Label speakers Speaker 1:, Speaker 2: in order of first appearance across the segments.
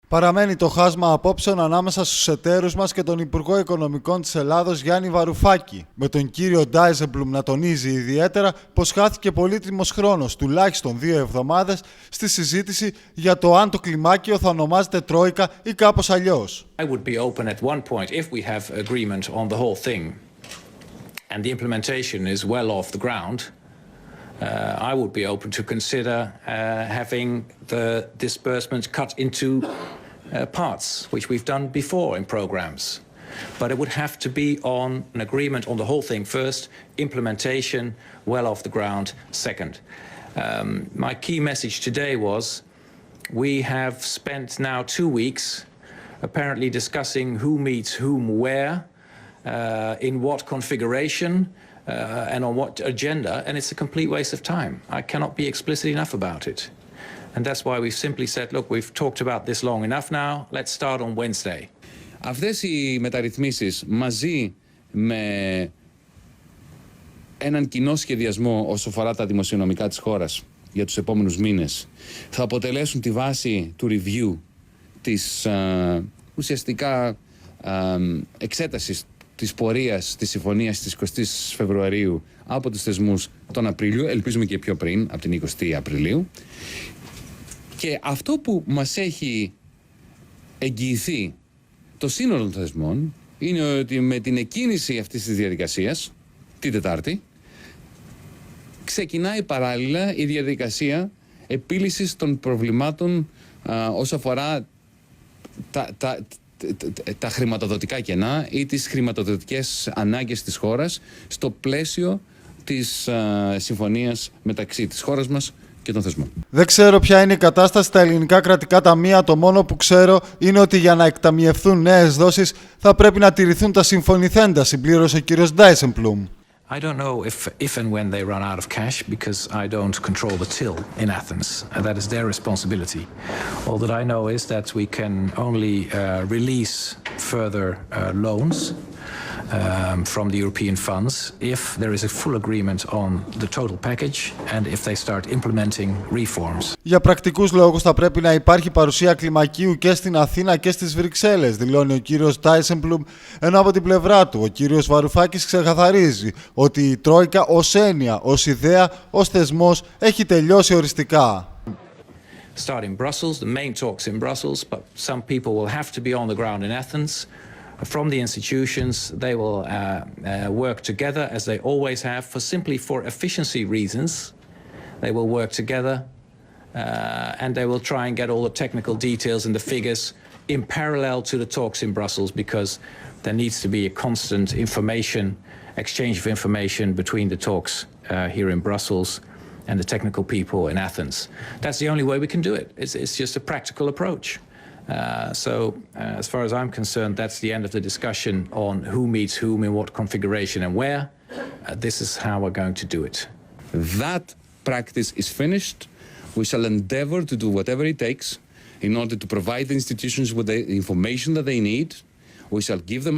Speaker 1: Παραμένει το χάσμα απόψεων ανάμεσα στους εταίρους μας και τον Υπουργό Οικονομικών της Ελλάδος Γιάννη Βαρουφάκη, με τον κύριο Ντάισελμπλουμ να τονίζει ιδιαίτερα πως χάθηκε πολύτιμος χρόνος, τουλάχιστον 2 εβδομάδες, στη συζήτηση για το αν το κλιμάκιο θα ονομάζεται τρόικα ή κάπως αλλιώς.
Speaker 2: I would be open at one point if we have agreement on the whole thing and the implementation is well off the ground. I would be open to consider having the disbursements cut into parts, which we've done before in programs. But it would have to be on an agreement on the whole thing first, implementation well off the ground second. My key message today was we have spent now 2 weeks apparently discussing who meets whom where, in what configuration, and on what agenda, and it's a complete waste of time. I cannot be explicit enough about it. And that's why we've simply said, look, we've talked about this long enough now, let's start on Wednesday.
Speaker 3: Αυτές οι μεταρρυθμίσεις μαζί με έναν κοινό σχεδιασμό όσο αφορά τα δημοσιονομικά της χώρας για τους επόμενους μήνες θα αποτελέσουν τη βάση του review της ουσιαστικά εξέτασης της πορείας της συμφωνίας της 20 Φεβρουαρίου από τους θεσμούς τον Απρίλιο, ελπίζουμε και πιο πριν, από την 20 Απριλίου. Και αυτό που μας έχει εγγυηθεί το σύνολο των θεσμών είναι ότι με την εκκίνηση αυτής της διαδικασίας, την Τετάρτη, ξεκινάει παράλληλα η διαδικασία επίλυσης των προβλημάτων όσο αφορά τα χρηματοδοτικά κενά ή τις χρηματοδοτικές ανάγκες της χώρας στο πλαίσιο της συμφωνίας μεταξύ της χώρας μας και των θεσμών.
Speaker 1: Δεν ξέρω ποια είναι η κατάσταση στα ελληνικά κρατικά ταμεία. Το μόνο που ξέρω είναι ότι για να εκταμιευθούν νέες δόσεις θα πρέπει να τηρηθούν τα συμφωνηθέντα, συμπλήρωσε ο κύριος Ντάισελμπλουμ.
Speaker 2: I don't know if and when they run out of cash because I don't control the till in Athens. That is their responsibility. All that I know is that we can only release further loans from the European funds if there is a full agreement on the total package and if they start implementing reforms.
Speaker 1: Για πρακτικούς λόγους θα πρέπει να υπάρχει παρουσία κλιμακίου και στην Αθήνα και στις Βρυξέλλες, δηλώνει ο κύριος Ντάισελμπλουμ, ενώ από την πλευρά του ο κύριος Βαρουφάκης ξεκαθαρίζει ότι η τρόικα ως έννοια, ως ιδέα, ως θεσμός έχει τελειώσει οριστικά.
Speaker 2: Start in Brussels, the main talks in Brussels, but some people will have to be on the ground in Athens. From the institutions, they will work together as they always have, for efficiency reasons. They will work together and they will try and get all the technical details and the figures in parallel to the talks in Brussels because there needs to be a constant exchange of information between the talks here in Brussels and the technical people in Athens. That's the only way we can do it. It's just a practical approach. As far as I'm concerned, that's the end of the discussion on who meets whom in what configuration and where. This is how we're going to do it.
Speaker 3: That practice is finished. We shall endeavor to do whatever it takes in order to provide the institutions with the information that they need. We shall give them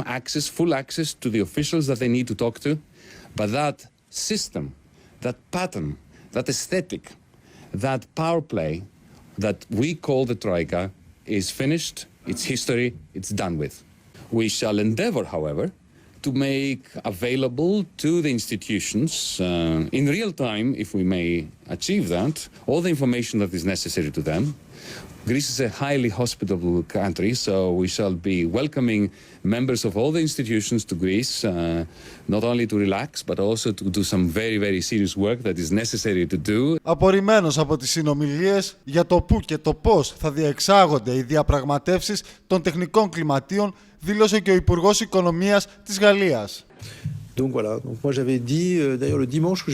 Speaker 3: full access to the officials that they need to talk to. But that system, that pattern, that aesthetic, that power play that we call the Troika is finished, it's history, it's done with. We shall endeavor, however, to make available to the institutions in real time, if we may achieve that, all the information that is necessary to them. Greece is a highly hospitable country, so we shall be welcoming members of all the institutions to Greece, not only to relax, but also to do some very, very serious work that is necessary to do.
Speaker 1: Απορριμμένος από τις συνομιλίες για το πού και το πώς θα διεξάγονται οι διαπραγματεύσεις των τεχνικών κλιματίων, δήλωσε και ο Υπουργός Οικονομίας της Γαλλίας.
Speaker 4: Donc voilà, donc moi j'avais dit, d'ailleurs le dimanche où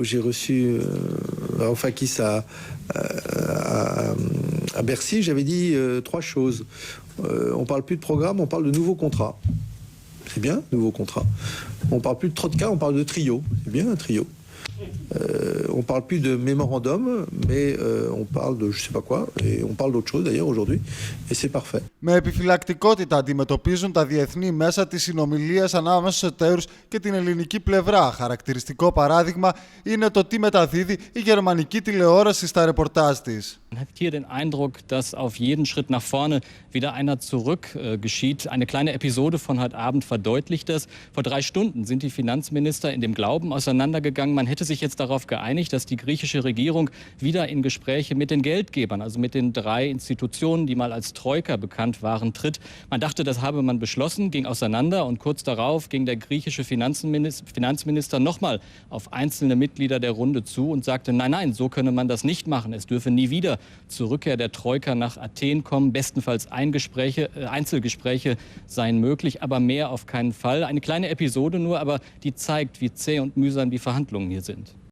Speaker 4: j'ai reçu Vαρουφάκη à Bercy, j'avais dit 3 choses. On parle plus de programme, on parle de nouveau contrat. C'est bien, nouveau contrat. On parle plus de troika, on parle de trio. C'est bien un trio. on parle plus de mémorandum, mais on parle de je sais pas quoi, et on parle d'autre chose d'ailleurs aujourd'hui, et c'est parfait.
Speaker 1: Με επιφυλακτικότητα αντιμετωπίζουν τα διεθνή μέσα τις συνομιλίες ανάμεσα στους εταίρους και την ελληνική πλευρά. Χαρακτηριστικό παράδειγμα είναι το τι μεταδίδει η γερμανική τηλεόραση στα ρεπορτάζ της.
Speaker 5: Man hat hier den Eindruck, dass auf jeden Schritt nach vorne wieder einer zurück geschieht. Eine kleine Episode von heute Abend verdeutlicht das. Vor 3 Stunden sind die Finanzminister in dem Glauben auseinandergegangen. Man hätte sich jetzt darauf geeinigt, dass die griechische Regierung wieder in Gespräche mit den Geldgebern, also mit den 3 Institutionen, die mal als Troika bekannt waren, tritt. Man dachte, das habe man beschlossen, ging auseinander und kurz darauf ging der griechische Finanzminister nochmal auf einzelne Mitglieder der Runde zu und sagte, nein, nein, so könne man das nicht machen. Es dürfe nie wieder zur Rückkehr der Troika nach Athen kommen. Bestenfalls Einzelgespräche seien möglich, aber mehr auf keinen Fall. Eine kleine Episode nur, aber die zeigt, wie zäh und mühsam die Verhandlungen hier sind.